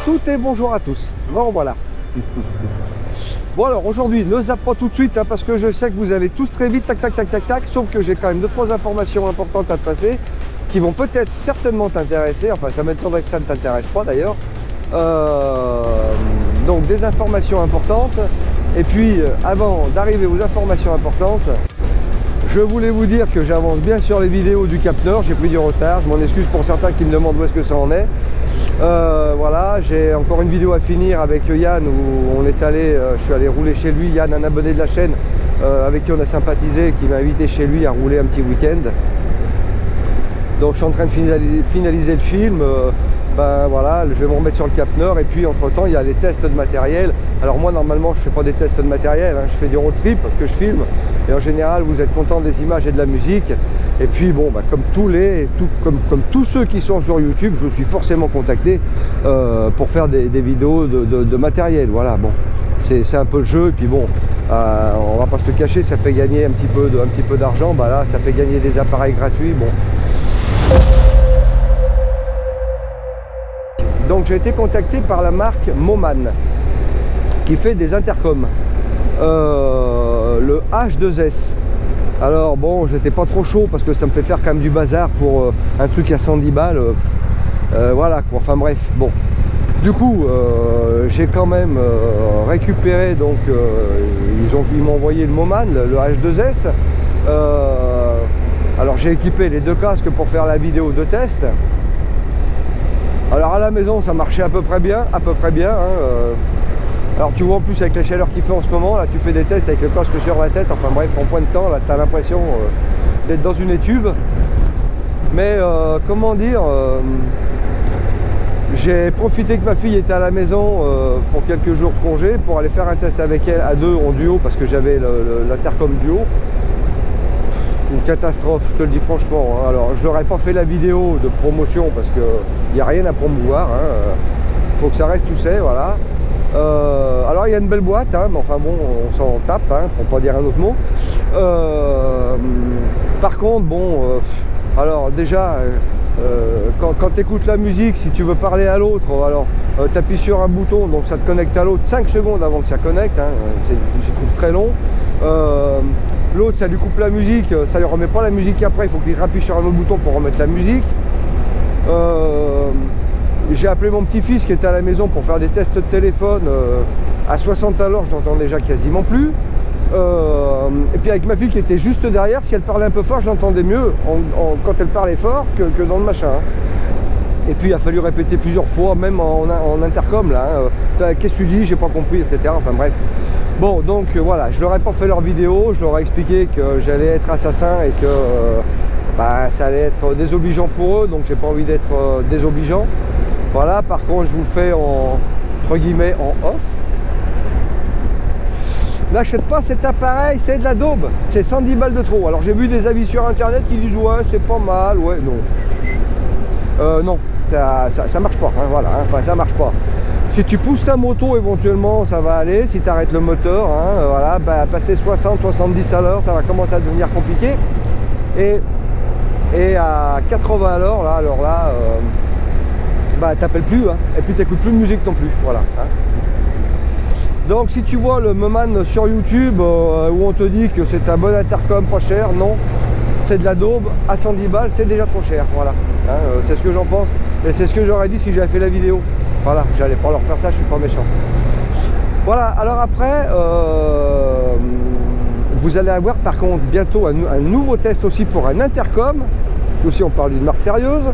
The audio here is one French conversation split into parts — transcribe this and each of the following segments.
tout et bonjour à tous. Bon voilà. Bon alors aujourd'hui, ne zappe pas tout de suite hein, parce que je sais que vous allez tous très vite, tac tac tac tac tac, sauf que j'ai quand même 2-3 informations importantes à te passer qui vont peut-être certainement t'intéresser, enfin ça m'étonnerait que ça ne t'intéresse pas d'ailleurs. Donc des informations importantes, et puis avant d'arriver aux informations importantes, je voulais vous dire que j'avance bien sur les vidéos du Cap Nord, j'ai pris du retard, je m'en excuse pour certains qui me demandent où est-ce que ça en est. Voilà, j'ai encore une vidéo à finir avec Yann où on est allé, je suis allé rouler chez lui. Yann, un abonné de la chaîne avec qui on a sympathisé, qui m'a invité chez lui à rouler un petit week-end. Donc je suis en train de finaliser le film. Ben voilà, je vais me remettre sur le Cap Nord, et puis entre temps il y a les tests de matériel. Alors moi normalement je fais pas des tests de matériel, hein, je fais des road trips que je filme, et en général vous êtes content des images et de la musique. Et puis bon, ben, comme tous ceux qui sont sur YouTube, je suis forcément contacté pour faire des vidéos de matériel. Voilà, bon, c'est un peu le jeu. Et puis bon, on va pas se le cacher, ça fait gagner un petit peu d'argent. Ben là, ça fait gagner des appareils gratuits. Bon. Donc j'ai été contacté par la marque Moman qui fait des intercoms, le H2S. Alors bon, j'étais pas trop chaud parce que ça me fait faire quand même du bazar pour un truc à 110 balles. Voilà quoi, enfin bref, bon. Du coup, j'ai quand même récupéré, donc ils m'ont envoyé le Moman, le H2S. Alors j'ai équipé les deux casques pour faire la vidéo de test. Alors à la maison ça marchait à peu près bien, hein, alors tu vois en plus avec la chaleur qu'il fait en ce moment, là tu fais des tests avec le casque sur la tête, enfin bref, en point de temps, là tu as l'impression d'être dans une étuve. Mais comment dire, j'ai profité que ma fille était à la maison pour quelques jours de congé pour aller faire un test avec elle à deux en duo, parce que j'avais l'intercom duo. Une catastrophe, je te le dis franchement, hein. Alors je leur ai pas fait la vidéo de promotion parce qu'il n'y a rien à promouvoir, hein. Faut que ça reste tout c'est, voilà. Alors il y a une belle boîte, hein, mais enfin bon, on s'en tape, hein, pour pas dire un autre mot. Par contre, bon, alors déjà, quand tu écoutes la musique, si tu veux parler à l'autre, alors tu appuies sur un bouton, donc ça te connecte à l'autre 5 secondes avant que ça connecte, hein, je trouve très long. L'autre, ça lui coupe la musique, ça lui remet pas la musique après, il faut qu'il appuie sur un autre bouton pour remettre la musique. J'ai appelé mon petit-fils qui était à la maison pour faire des tests de téléphone. À 60 à l'heure, je n'entends déjà quasiment plus. Et puis avec ma fille qui était juste derrière, si elle parlait un peu fort, je l'entendais mieux quand elle parlait fort que dans le machin. Et puis il a fallu répéter plusieurs fois, même en intercom là. Qu'est-ce que tu dis, j'ai pas compris, etc. Enfin bref. Bon, donc voilà, je leur ai pas fait leur vidéo, je leur ai expliqué que j'allais être assassin et que bah, ça allait être désobligeant pour eux, donc j'ai pas envie d'être désobligeant. Voilà, par contre, je vous le fais entre guillemets en off. N'achète pas cet appareil, c'est de la daube, c'est 110 balles de trop. Alors j'ai vu des avis sur internet qui disent ouais, c'est pas mal, ouais, non. Non, ça marche pas, hein, voilà, hein, enfin ça marche pas. Si tu pousses ta moto, éventuellement, ça va aller. Si tu arrêtes le moteur, hein, voilà, bah, passer 60-70 à l'heure, ça va commencer à devenir compliqué. Et à 80 à l'heure, alors là, bah, t'appelles plus, hein, et puis t'écoutes plus de musique non plus, voilà. Hein. Donc si tu vois le Moman sur YouTube où on te dit que c'est un bon intercom pas cher, non, c'est de la daube à 110 balles, c'est déjà trop cher, voilà. Hein, c'est ce que j'en pense, et c'est ce que j'aurais dit si j'avais fait la vidéo. Voilà, j'allais pas leur faire ça, je suis pas méchant. Voilà, alors après, vous allez avoir par contre bientôt un nouveau test aussi pour un intercom. Aussi on parle d'une marque sérieuse,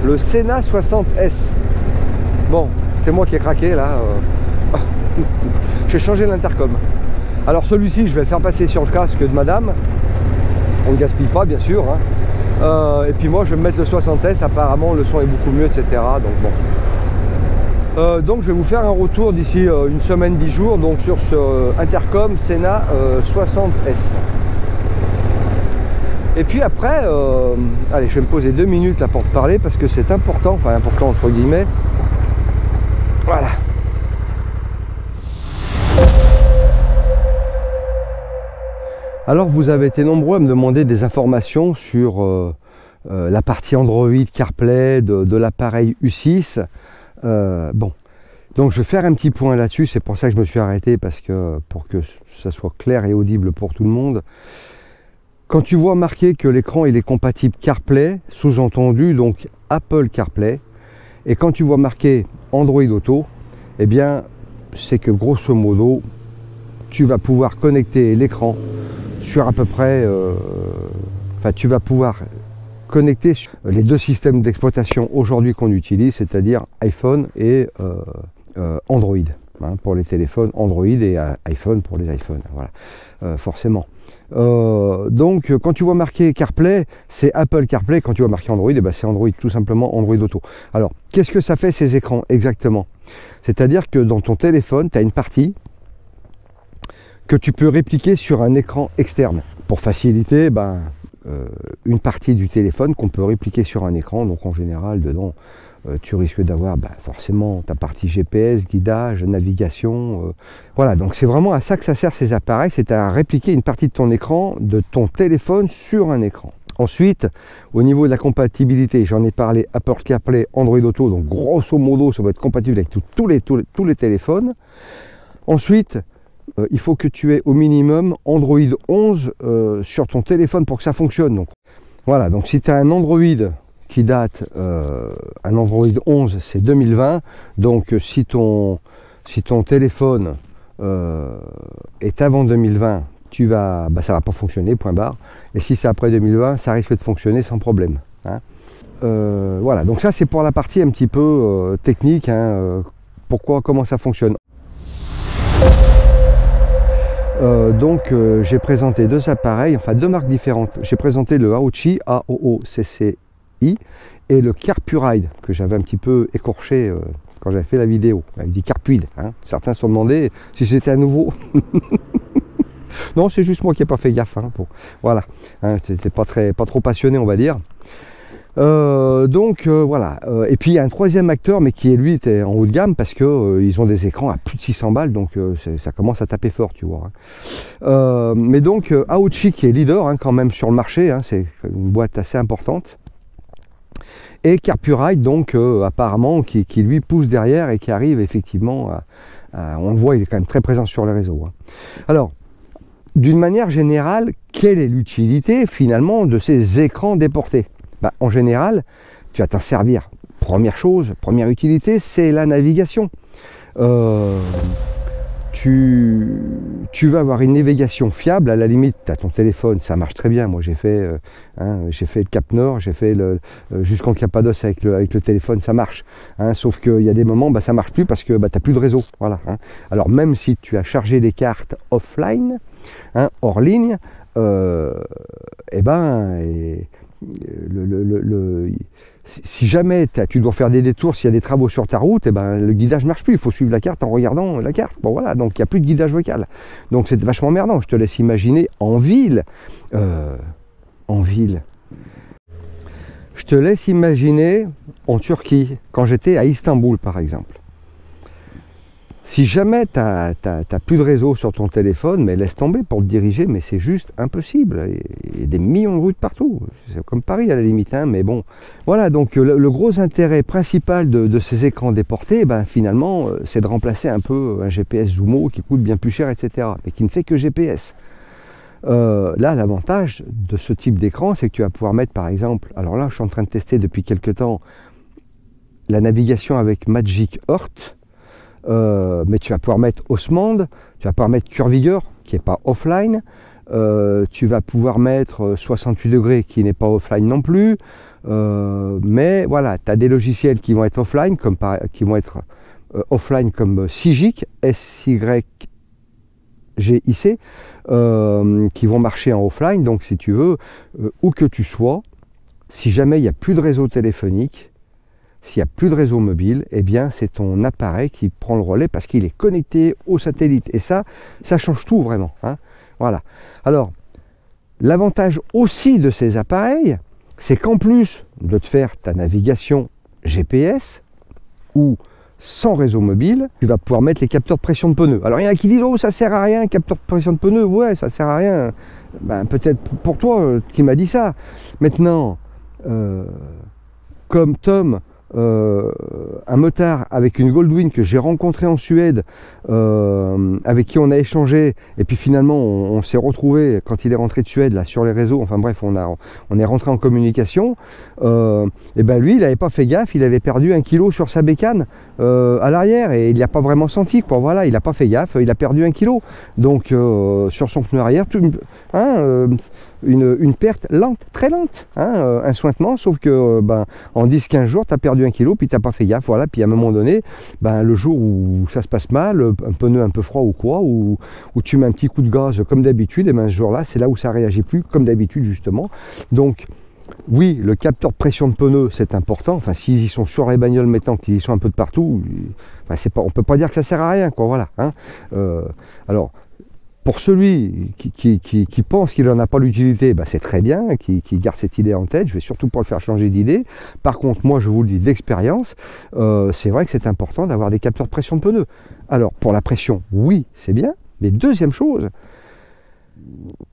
le Sena 60S. Bon, c'est moi qui ai craqué là. J'ai changé l'intercom. Alors celui-ci, je vais le faire passer sur le casque de madame. On ne gaspille pas bien sûr. Hein. Et puis moi je vais me mettre le 60S, apparemment le son est beaucoup mieux, etc. Donc bon. Donc je vais vous faire un retour d'ici une semaine, 10 jours, donc sur ce intercom Sena 60S. Et puis après, allez, je vais me poser 2 minutes là pour te parler parce que c'est important, enfin important entre guillemets. Voilà. Alors vous avez été nombreux à me demander des informations sur la partie Android CarPlay de l'appareil U6. Bon, Donc je vais faire un petit point là-dessus, c'est pour ça que je me suis arrêté, parce que pour que ça soit clair et audible pour tout le monde. Quand tu vois marqué que l'écran il est compatible CarPlay, sous-entendu donc Apple CarPlay, et quand tu vois marqué Android Auto, eh bien c'est que grosso modo tu vas pouvoir connecter l'écran sur à peu près, enfin tu vas pouvoir connecter sur les deux systèmes d'exploitation aujourd'hui qu'on utilise, c'est-à-dire iPhone et Android, hein, pour les téléphones Android et iPhone pour les iPhones, voilà, forcément. Donc quand tu vois marqué CarPlay, c'est Apple CarPlay, quand tu vois marqué Android, eh ben, c'est Android, tout simplement Android Auto. Alors qu'est-ce que ça fait ces écrans exactement? C'est-à-dire que dans ton téléphone, tu as une partie que tu peux répliquer sur un écran externe. Pour faciliter, une partie du téléphone qu'on peut répliquer sur un écran, donc en général dedans tu risques d'avoir forcément ta partie GPS, guidage, navigation, voilà, donc c'est vraiment à ça que ça sert ces appareils, c'est à répliquer une partie de ton écran, de ton téléphone sur un écran. Ensuite, au niveau de la compatibilité, j'en ai parlé, Apple CarPlay, Android Auto, donc grosso modo ça va être compatible avec tous les téléphones. Ensuite, il faut que tu aies au minimum Android 11 sur ton téléphone pour que ça fonctionne. Donc voilà, donc si tu as un Android qui date, un Android 11 c'est 2020, donc si ton téléphone est avant 2020, ça va pas fonctionner, point barre. Et si c'est après 2020, ça risque de fonctionner sans problème, hein. Voilà, donc ça c'est pour la partie un petit peu technique, hein, comment ça fonctionne. Donc j'ai présenté deux appareils, enfin deux marques différentes. J'ai présenté le Aochi, AOOCCI, et le Carpuride, que j'avais un petit peu écorché quand j'avais fait la vidéo. Il dit Carpuide, hein. Certains se sont demandé si c'était à nouveau. Non, c'est juste moi qui n'ai pas fait gaffe, hein, voilà, hein, c'était pas trop passionné, on va dire. Voilà, et puis il y a un troisième acteur, mais qui lui était en haut de gamme, parce que ils ont des écrans à plus de 600 balles, donc ça commence à taper fort, tu vois, hein. Mais donc Aochi qui est leader, hein, quand même sur le marché, hein, c'est une boîte assez importante, et Carpuride donc apparemment qui lui pousse derrière et qui arrive effectivement on le voit, il est quand même très présent sur les réseaux, hein. Alors d'une manière générale, quelle est l'utilité finalement de ces écrans déportés? En général, tu vas t'en servir. Première chose, première utilité, c'est la navigation. Tu vas avoir une navigation fiable. À la limite, tu as ton téléphone, ça marche très bien. Moi, j'ai fait le Cap Nord, j'ai fait jusqu'en Cappadoce avec le téléphone, ça marche, hein. Sauf qu'il y a des moments, ça marche plus parce que tu n'as plus de réseau. Voilà, hein. Alors, même si tu as chargé les cartes offline, hein, hors ligne, si jamais tu dois faire des détours, s'il y a des travaux sur ta route, le guidage ne marche plus, il faut suivre la carte en regardant la carte. Bon voilà, donc il n'y a plus de guidage vocal. Donc c'est vachement emmerdant. Je te laisse imaginer en ville. Je te laisse imaginer en Turquie, quand j'étais à Istanbul par exemple. Si jamais tu n'as plus de réseau sur ton téléphone, mais laisse tomber pour te diriger, mais c'est juste impossible. Il y a des millions de routes partout. C'est comme Paris à la limite, hein, mais bon. Voilà, donc le gros intérêt principal de ces écrans déportés, finalement, c'est de remplacer un peu un GPS Zumo qui coûte bien plus cher, etc., mais qui ne fait que GPS. Là, l'avantage de ce type d'écran, c'est que tu vas pouvoir mettre, par exemple, alors là, je suis en train de tester depuis quelques temps la navigation avec Magic Earth. Mais tu vas pouvoir mettre Osmand, tu vas pouvoir mettre Curvigor qui n'est pas offline, tu vas pouvoir mettre 68 degrés qui n'est pas offline non plus, mais voilà, tu as des logiciels qui vont être offline comme Sigic, SYGIC, qui vont marcher en offline. Donc si tu veux, où que tu sois, si jamais il n'y a plus de réseau téléphonique, s'il n'y a plus de réseau mobile, eh bien c'est ton appareil qui prend le relais parce qu'il est connecté au satellite. Et ça change tout vraiment, hein. Voilà. Alors, l'avantage aussi de ces appareils, c'est qu'en plus de te faire ta navigation GPS ou sans réseau mobile, tu vas pouvoir mettre les capteurs de pression de pneus. Alors il y en a qui disent « Oh, ça sert à rien, capteur de pression de pneus. » Ouais, ça sert à rien. Peut-être pour toi qui m'a dit ça. Maintenant, comme Tom un motard avec une Goldwing que j'ai rencontré en Suède, avec qui on a échangé, et puis finalement on s'est retrouvé quand il est rentré de Suède là sur les réseaux, enfin bref, on est rentré en communication, et ben lui il n'avait pas fait gaffe, il avait perdu 1 kilo sur sa bécane à l'arrière, et il l'a pas vraiment senti, quoi. Voilà, il n'a pas fait gaffe, il a perdu 1 kilo, donc sur son pneu arrière, une perte lente, très lente, un sointement, sauf que en 10-15 jours tu as perdu 1 kilo, puis tu n'as pas fait gaffe, voilà, puis à un moment donné, le jour où ça se passe mal, un pneu un peu froid ou quoi, où tu mets un petit coup de gaz comme d'habitude, et ce jour-là c'est là où ça réagit plus comme d'habitude justement. Donc oui, le capteur de pression de pneu c'est important, enfin s'ils y sont sur les bagnoles maintenant, qu'ils y sont un peu de partout, on peut pas dire que ça sert à rien, quoi, voilà. Alors pour celui qui pense qu'il n'en a pas l'utilité, c'est très bien, qui garde cette idée en tête. Je vais surtout pas le faire changer d'idée. Par contre, moi, je vous le dis d'expérience, c'est vrai que c'est important d'avoir des capteurs de pression de pneus. Alors, pour la pression, oui, c'est bien. Mais deuxième chose,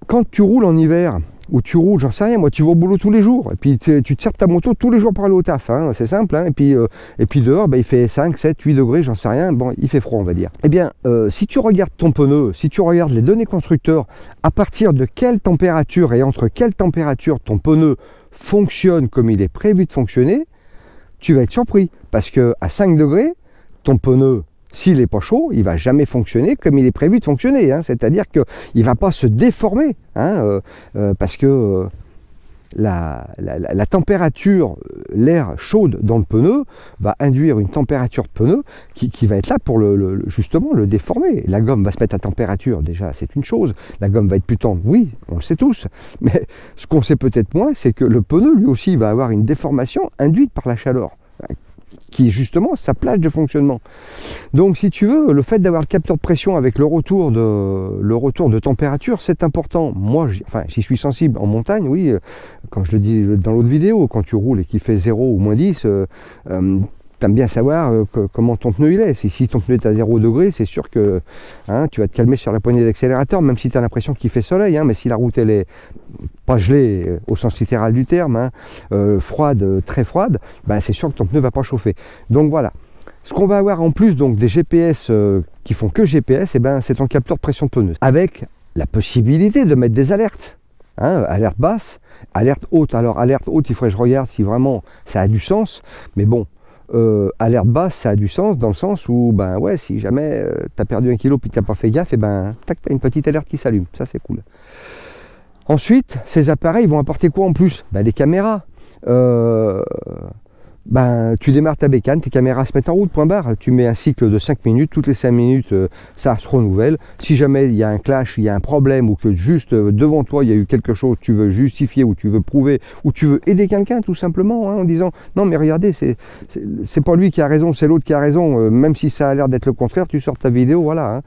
quand tu roules en hiver, ou tu roules, j'en sais rien, moi tu vas au boulot tous les jours, et puis tu te sers de ta moto tous les jours pour aller au taf, c'est simple, et puis dehors, il fait 5, 7, 8 degrés, j'en sais rien, bon, il fait froid on va dire. Eh bien, si tu regardes ton pneu, si tu regardes les données constructeurs, à partir de quelle température et entre quelle température ton pneu fonctionne comme il est prévu de fonctionner, tu vas être surpris, parce que à 5 degrés, ton pneu, s'il n'est pas chaud, il ne va jamais fonctionner comme il est prévu de fonctionner. C'est-à-dire qu'il ne va pas se déformer. Parce que la température, l'air chaude dans le pneu va induire une température de pneu qui va être là pour justement le déformer. La gomme va se mettre à température, déjà c'est une chose. La gomme va être plus tendre, oui, on le sait tous. Mais ce qu'on sait peut-être moins, c'est que le pneu lui aussi va avoir une déformation induite par la chaleur, qui est justement sa plage de fonctionnement. Donc si tu veux, le fait d'avoir le capteur de pression avec le retour de température, c'est important. Moi, j'y suis sensible en montagne, oui, quand je le dis dans l'autre vidéo, quand tu roules et qu'il fait 0 ou moins 10, t'aimes bien savoir comment ton pneu il est. Si ton pneu est à 0 degré, c'est sûr que tu vas te calmer sur la poignée d'accélérateur, même si tu as l'impression qu'il fait soleil, mais si la route elle est pas gelée au sens littéral du terme, froide, très froide, c'est sûr que ton pneu va pas chauffer. Donc voilà. Ce qu'on va avoir en plus donc des GPS qui font que GPS, c'est ton capteur de pression de pneu, avec la possibilité de mettre des alertes. Alerte basse, alerte haute. Alors alerte haute, il faudrait que je regarde si vraiment ça a du sens, mais bon. Alerte basse, ça a du sens dans le sens où, ouais, si jamais tu as perdu 1 kilo puis tu n'as pas fait gaffe, tac, tu as une petite alerte qui s'allume. Ça, c'est cool. Ensuite, ces appareils vont apporter quoi en plus? Les caméras. Tu démarres ta bécane, tes caméras se mettent en route, point barre. Tu mets un cycle de 5 minutes, toutes les 5 minutes, ça se renouvelle. Si jamais il y a un clash, il y a un problème, ou que juste devant toi, il y a eu quelque chose, tu veux justifier, ou tu veux prouver, ou tu veux aider quelqu'un, tout simplement, en disant, non mais regardez, c'est pas lui qui a raison, c'est l'autre qui a raison, même si ça a l'air d'être le contraire, tu sors ta vidéo, voilà.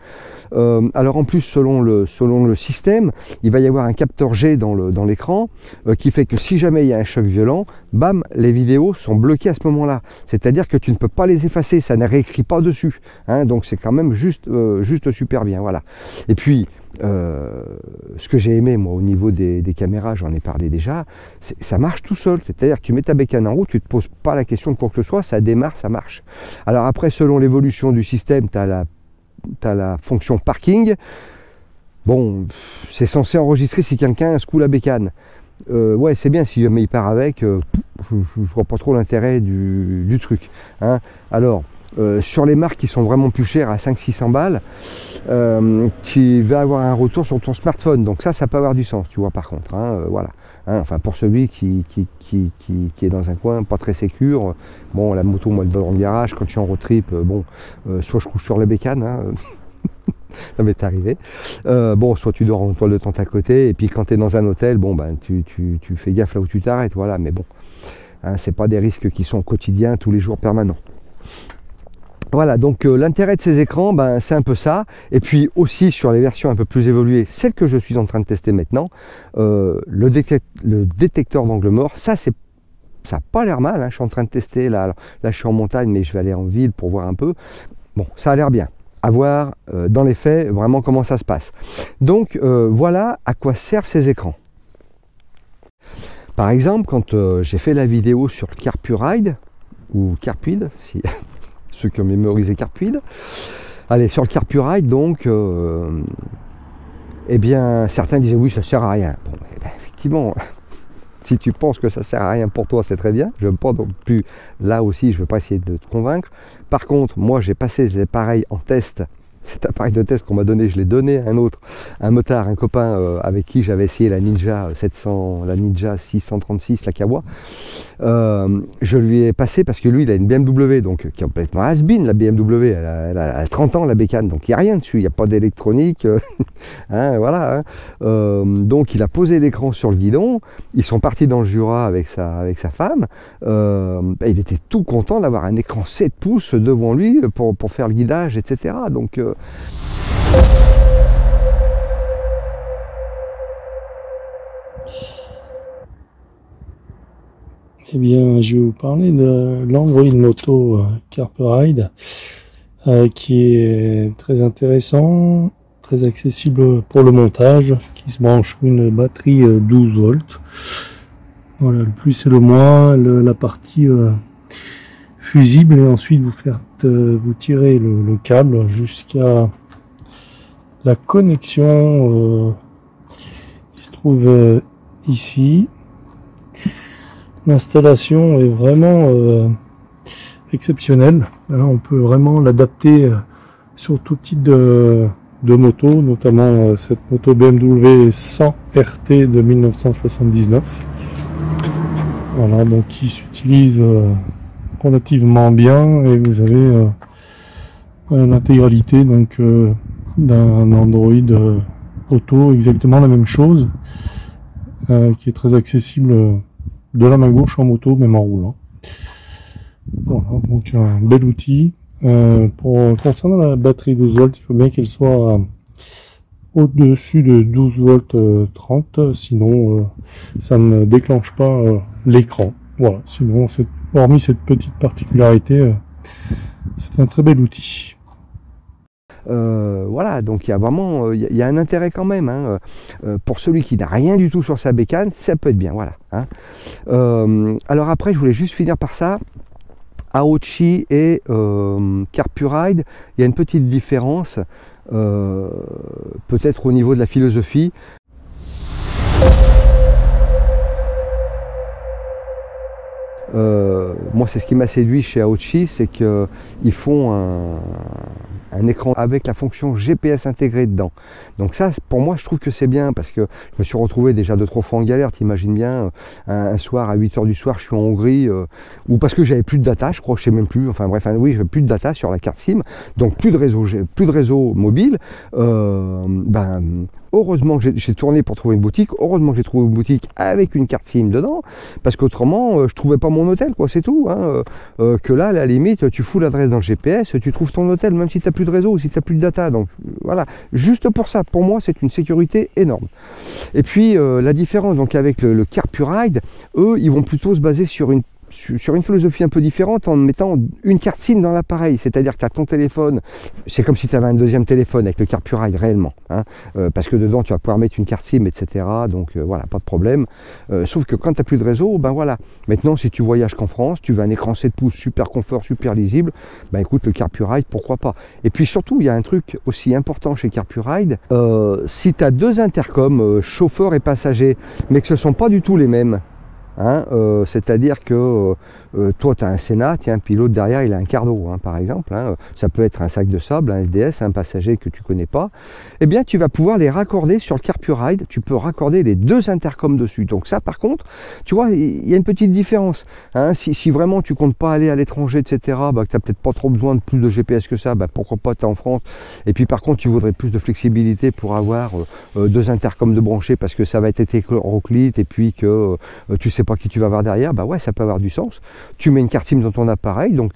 Alors en plus, selon le système, il va y avoir un capteur G dans l'écran, qui fait que si jamais il y a un choc violent, bam, les vidéos sont bloquées à ce moment-là. C'est-à-dire que tu ne peux pas les effacer, ça ne réécrit pas dessus. Donc c'est quand même juste super bien. Voilà. Et puis, ce que j'ai aimé, moi, au niveau des caméras, j'en ai parlé déjà, ça marche tout seul. C'est-à-dire que tu mets ta bécane en route, tu ne te poses pas la question de quoi que ce soit, ça démarre, ça marche. Alors après, selon l'évolution du système, tu as la fonction parking. Bon, c'est censé enregistrer si quelqu'un secoue la bécane. Ouais, c'est bien, si jamais il part avec, je vois pas trop l'intérêt du truc. Alors, sur les marques qui sont vraiment plus chères, à 500-600 balles, tu vas avoir un retour sur ton smartphone. Donc ça peut avoir du sens, tu vois, par contre. Voilà. Enfin, pour celui qui est dans un coin pas très sécure, bon, la moto, moi, elle va dans le garage. Quand je suis en road trip, soit je couche sur la bécane, ça m'est arrivé. Soit tu dors en toile de tente à côté, et puis quand tu es dans un hôtel, tu fais gaffe là où tu t'arrêtes, voilà, mais bon, c'est pas des risques qui sont quotidiens, tous les jours, permanents. Voilà, donc l'intérêt de ces écrans, c'est un peu ça. Et puis aussi sur les versions un peu plus évoluées, celle que je suis en train de tester maintenant, le détecteur d'angle mort, ça n'a pas l'air mal, je suis en train de tester, là je suis en montagne, mais je vais aller en ville pour voir un peu. Bon, ça a l'air bien. À voir dans les faits vraiment comment ça se passe. Donc voilà à quoi servent ces écrans. Par exemple, quand j'ai fait la vidéo sur le CarPuride, ou Carpuid, si ceux qui ont mémorisé Carpuid. Allez, sur le Carpuride, donc, eh bien, certains disaient oui, ça sert à rien. Bon, eh bien, effectivement, si tu penses que ça sert à rien pour toi, c'est très bien. Je ne veux pas non plus, là aussi, je ne veux pas essayer de te convaincre. Par contre, moi, j'ai passé les appareils en test. Cet appareil de test qu'on m'a donné, je l'ai donné à un autre, un motard, un copain avec qui j'avais essayé la Ninja 700, la Ninja 636, la Kawa. Je lui ai passé parce que lui, il a une BMW, donc qui est complètement has-been, la BMW, elle a 30 ans la bécane, donc il n'y a rien dessus, il n'y a pas d'électronique, hein, voilà. Hein. Donc il a posé l'écran sur le guidon, ils sont partis dans le Jura avec sa femme, il était tout content d'avoir un écran 7 pouces devant lui pour faire le guidage, etc. Donc eh bien, je vais vous parler de l'Android Moto Carpuride qui est très intéressant, très accessible pour le montage, qui se branche sur une batterie 12 volts. Voilà, le plus et le moins, la partie fusible, et ensuite vous tirez le câble jusqu'à la connexion qui se trouve ici. L'installation est vraiment exceptionnelle, hein, on peut vraiment l'adapter sur tout type de moto, notamment cette moto BMW 100 RT de 1979. Voilà, donc qui s'utilise relativement bien, et vous avez l'intégralité donc d'un Android Auto, exactement la même chose, qui est très accessible de la main gauche en moto, même en roulant. Voilà, donc un bel outil. Concernant la batterie 12 volts, il faut bien qu'elle soit au-dessus de 12 volts 30, sinon ça ne déclenche pas l'écran. Voilà, sinon, hormis cette petite particularité, c'est un très bel outil. Voilà, donc il y a vraiment il y a un intérêt quand même, hein. Pour celui qui n'a rien du tout sur sa bécane, ça peut être bien, voilà, hein. Alors après, je voulais juste finir par ça. Aochi et Carpuride, il y a une petite différence, peut-être au niveau de la philosophie. Moi, c'est ce qui m'a séduit chez Aochi, c'est qu'ils font un écran avec la fonction GPS intégrée dedans. Donc ça, pour moi, je trouve que c'est bien, parce que je me suis retrouvé déjà 2-3 fois en galère. T'imagines bien, un soir à 8 h du soir, je suis en Hongrie, ou parce que j'avais plus de data, je crois, je sais même plus, enfin bref, oui, j'avais plus de data sur la carte SIM, donc plus de réseau mobile. Heureusement que j'ai tourné pour trouver une boutique, heureusement que j'ai trouvé une boutique avec une carte SIM dedans, parce qu'autrement, je trouvais pas mon hôtel, quoi, c'est tout, hein. Que là, à la limite, tu fous l'adresse dans le GPS, tu trouves ton hôtel, même si tu n'as plus de réseau ou si tu n'as plus de data. Donc voilà, juste pour ça, pour moi, c'est une sécurité énorme. Et puis, la différence donc avec le Carpuride, eux, ils vont plutôt se baser sur une philosophie un peu différente, en mettant une carte SIM dans l'appareil, c'est-à-dire que tu as ton téléphone, c'est comme si tu avais un deuxième téléphone avec le Carpuride réellement, hein, parce que dedans tu vas pouvoir mettre une carte SIM, etc. Donc voilà, pas de problème. Sauf que quand tu n'as plus de réseau, ben voilà, maintenant si tu voyages qu'en France, tu veux un écran 7 pouces, super confort, super lisible, ben écoute, le Carpuride, pourquoi pas. Et puis surtout, il y a un truc aussi important chez Carpuride, si tu as deux intercoms, chauffeur et passager, mais que ce ne sont pas du tout les mêmes, hein, c'est-à-dire que toi tu as un Sénat, tiens, puis l'autre derrière il a un Cardo, hein, par exemple, hein, ça peut être un sac de sable, un SDS, un passager que tu connais pas, eh bien tu vas pouvoir les raccorder sur le Carpuride, tu peux raccorder les deux intercoms dessus. Donc ça, par contre, tu vois, il y a une petite différence, hein. Si vraiment tu comptes pas aller à l'étranger, etc., bah, que tu n'as peut-être pas trop besoin de plus de GPS que ça, bah, pourquoi pas, tu es en France, et puis par contre tu voudrais plus de flexibilité pour avoir deux intercoms de branchés, parce que ça va être hétéroclite, et puis que tu sais pas qui tu vas avoir derrière, bah ouais, ça peut avoir du sens. Tu mets une carte SIM dans ton appareil, donc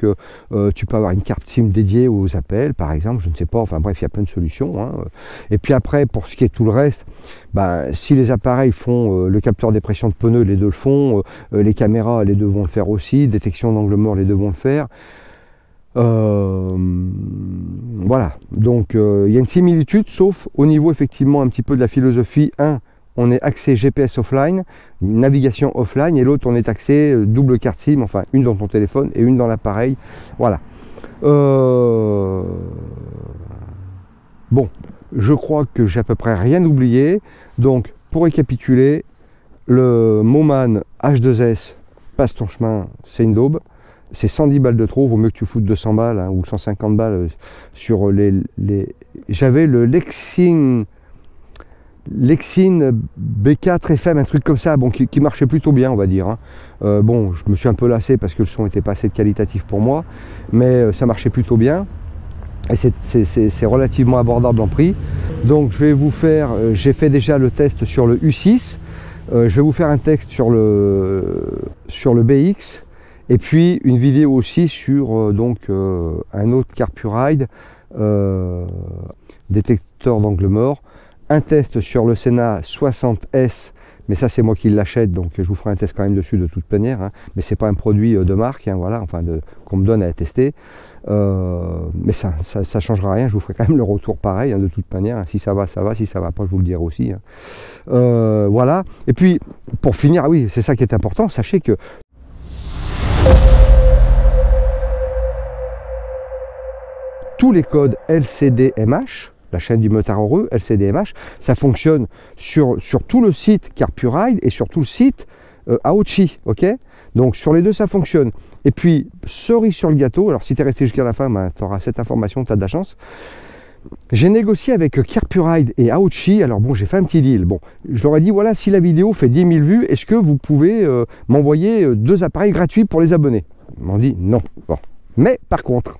tu peux avoir une carte SIM dédiée aux appels, par exemple, je ne sais pas, enfin bref, il y a plein de solutions, hein. Et puis après, pour ce qui est tout le reste, bah, si les appareils font le capteur des pressions de pneus, les deux le font, les caméras, les deux vont le faire aussi, détection d'angle mort, les deux vont le faire. Voilà, donc il y a une similitude, sauf au niveau effectivement un petit peu de la philosophie. on est axé GPS offline, navigation offline, et l'autre on est axé double carte SIM, enfin une dans ton téléphone et une dans l'appareil. Voilà. Bon, je crois que j'ai à peu près rien oublié. Donc pour récapituler, le Moman H2S, passe ton chemin, c'est une daube. C'est 110 balles de trop, vaut mieux que tu foutes 200 balles hein, ou 150 balles sur les... J'avais le Lexine B4 FM, un truc comme ça, bon, qui marchait plutôt bien, on va dire. Hein. Bon, je me suis un peu lassé parce que le son n'était pas assez qualitatif pour moi, mais ça marchait plutôt bien. Et c'est relativement abordable en prix. Donc je vais vous faire, j'ai fait déjà le test sur le U6, je vais vous faire un test sur le BX, et puis une vidéo aussi sur donc un autre CarPuride, détecteur d'angle mort, un test sur le Sena 60S, mais ça c'est moi qui l'achète, donc je vous ferai un test quand même dessus de toute manière, hein, mais c'est pas un produit de marque, hein, voilà, enfin qu'on me donne à tester, mais ça changera rien, je vous ferai quand même le retour pareil, hein, de toute manière, hein, si ça va, si ça va pas, je vous le dirai aussi. Hein. Voilà, et puis pour finir, ah oui, c'est ça qui est important, sachez que tous les codes LCD-MH, la chaîne du motard heureux, LCD-MH, ça fonctionne sur tout le site CarPuride et sur tout le site Aochi, ok? Donc sur les deux ça fonctionne. Et puis, cerise sur le gâteau, alors si tu es resté jusqu'à la fin, ben, tu auras cette information, tu as de la chance. J'ai négocié avec CarPuride et Aochi, alors bon, j'ai fait un petit deal. Bon, je leur ai dit, voilà, si la vidéo fait 10 000 vues, est-ce que vous pouvez m'envoyer 2 appareils gratuits pour les abonnés? Ils m'ont dit non. Bon. Mais par contre,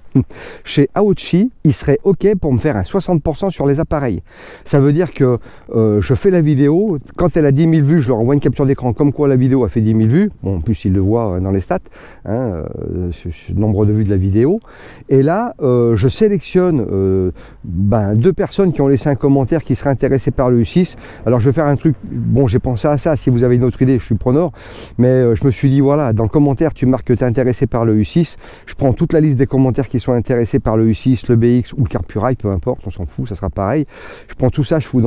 chez Aochi, il serait OK pour me faire un 60% sur les appareils. Ça veut dire que je fais la vidéo, quand elle a 10 000 vues, je leur envoie une capture d'écran comme quoi la vidéo a fait 10 000 vues. Bon, en plus, ils le voient dans les stats, hein, le nombre de vues de la vidéo. Et là, je sélectionne 2 personnes qui ont laissé un commentaire qui seraient intéressées par le U6. Alors, je vais faire un truc, bon, j'ai pensé à ça, si vous avez une autre idée, je suis preneur. Mais je me suis dit, voilà, dans le commentaire, tu marques que tu es intéressé par le U6. Je prends toute la liste des commentaires qui sont intéressés par le U6, le BX ou le CarPuride, peu importe, on s'en fout, ça sera pareil. Je prends tout ça, je fous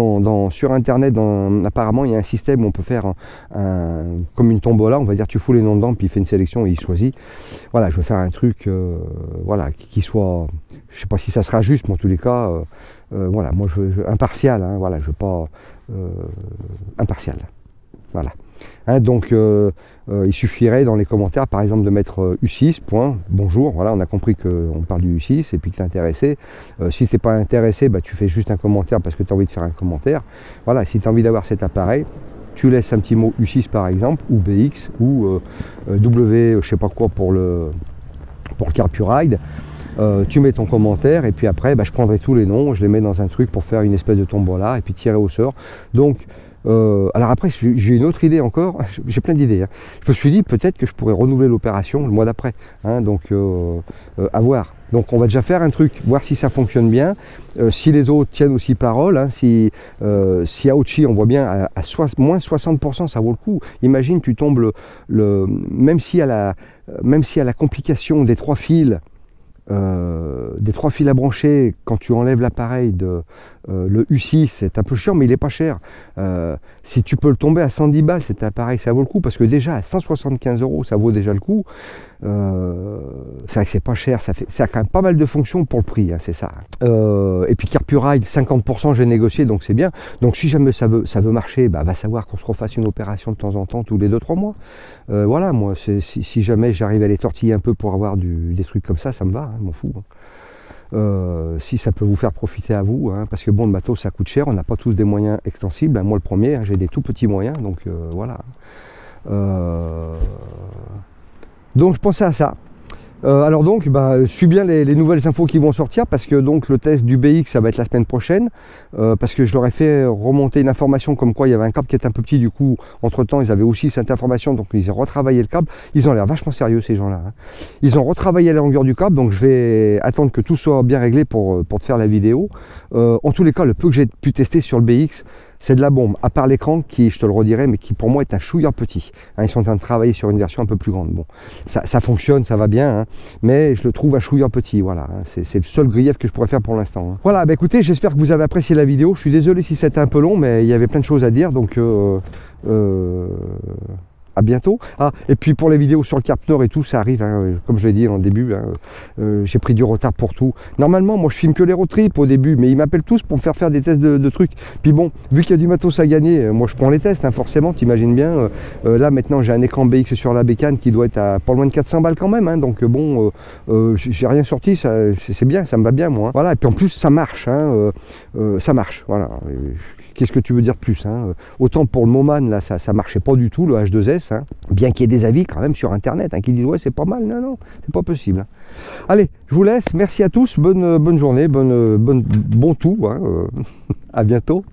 sur internet, apparemment il y a un système où on peut faire comme une tombola, on va dire tu fous les noms dedans, puis il fait une sélection et il choisit. Voilà, je vais faire un truc voilà, qui soit, je sais pas si ça sera juste, mais en tous les cas, voilà, moi je veux impartial, hein, voilà, je veux pas impartial. Voilà. Hein, donc il suffirait dans les commentaires par exemple de mettre U6, point, bonjour, voilà, on a compris qu'on parle du U6 et puis que tu es intéressé. Si tu n'es pas intéressé, bah, tu fais juste un commentaire parce que tu as envie de faire un commentaire. Voilà, si tu as envie d'avoir cet appareil, tu laisses un petit mot U6 par exemple, ou BX, ou W, je sais pas quoi pour le CarPuride. Tu mets ton commentaire et puis après bah, je prendrai tous les noms, je les mets dans un truc pour faire une espèce de tombola et puis tirer au sort. Donc alors après j'ai une autre idée encore, j'ai plein d'idées, hein. Je me suis dit peut-être que je pourrais renouveler l'opération le mois d'après, hein, donc à voir. Donc on va déjà faire un truc, voir si ça fonctionne bien, si les autres tiennent aussi parole, hein, si Aochi on voit bien à moins 60% ça vaut le coup. Imagine tu tombes même si à la complication des 3 fils, à brancher quand tu enlèves l'appareil le U6, c'est un peu chiant mais il est pas cher. Si tu peux le tomber à 110 balles cet appareil, ça vaut le coup parce que déjà à 175 € ça vaut déjà le coup. C'est vrai que c'est pas cher, ça a quand même pas mal de fonctions pour le prix, hein, c'est ça. Et puis CarPuride 50% j'ai négocié, donc c'est bien. Donc si jamais ça veut marcher, bah, va savoir qu'on se refasse une opération de temps en temps tous les 2-3 mois. Voilà, moi si jamais j'arrive à les tortiller un peu pour avoir des trucs comme ça me va, hein, m'en fous. Hein. Si ça peut vous faire profiter à vous, hein, parce que bon, le matos ça coûte cher, on n'a pas tous des moyens extensibles, hein, moi le premier, hein, j'ai des tout petits moyens, donc voilà. Donc je pensais à ça. Alors donc, suis bien les nouvelles infos qui vont sortir, parce que donc le test du BX ça va être la semaine prochaine, parce que je leur ai fait remonter une information comme quoi il y avait un câble qui était un peu petit, du coup entre temps ils avaient aussi cette information, donc ils ont retravaillé le câble. Ils ont l'air vachement sérieux ces gens là, hein. Ils ont retravaillé la longueur du câble, donc je vais attendre que tout soit bien réglé pour te faire la vidéo. En tous les cas, le peu que j'ai pu tester sur le BX, c'est de la bombe, à part l'écran qui, je te le redirai, mais qui pour moi est un chouïa petit. Hein, ils sont en train de travailler sur une version un peu plus grande. Bon, ça fonctionne, ça va bien, hein, mais je le trouve un chouïa petit, voilà. Hein, c'est le seul grief que je pourrais faire pour l'instant. Hein. Voilà, bah écoutez, j'espère que vous avez apprécié la vidéo. Je suis désolé si c'était un peu long, mais il y avait plein de choses à dire, donc à bientôt. Ah, et puis pour les vidéos sur le Cap Nord et tout, ça arrive, hein, comme je l'ai dit en début, hein, j'ai pris du retard pour tout. Normalement, moi je filme que les road trips au début, mais ils m'appellent tous pour me faire des tests de trucs. Puis bon, vu qu'il y a du matos à gagner, moi je prends les tests, hein, forcément, t'imagines bien. Là maintenant, j'ai un écran BX sur la bécane qui doit être à pas loin de 400 balles quand même, hein, donc bon, j'ai rien sorti, c'est bien, ça me va bien moi. Hein. Voilà, et puis en plus ça marche, hein, ça marche, voilà. Qu'est-ce que tu veux dire de plus, hein? Autant pour le Moman, là, ça marchait pas du tout, le H2S, hein, bien qu'il y ait des avis quand même sur Internet, hein, qui disent ouais, c'est pas mal, non, c'est pas possible. Hein. Allez, je vous laisse, merci à tous, bonne journée, bon tout, hein, à bientôt.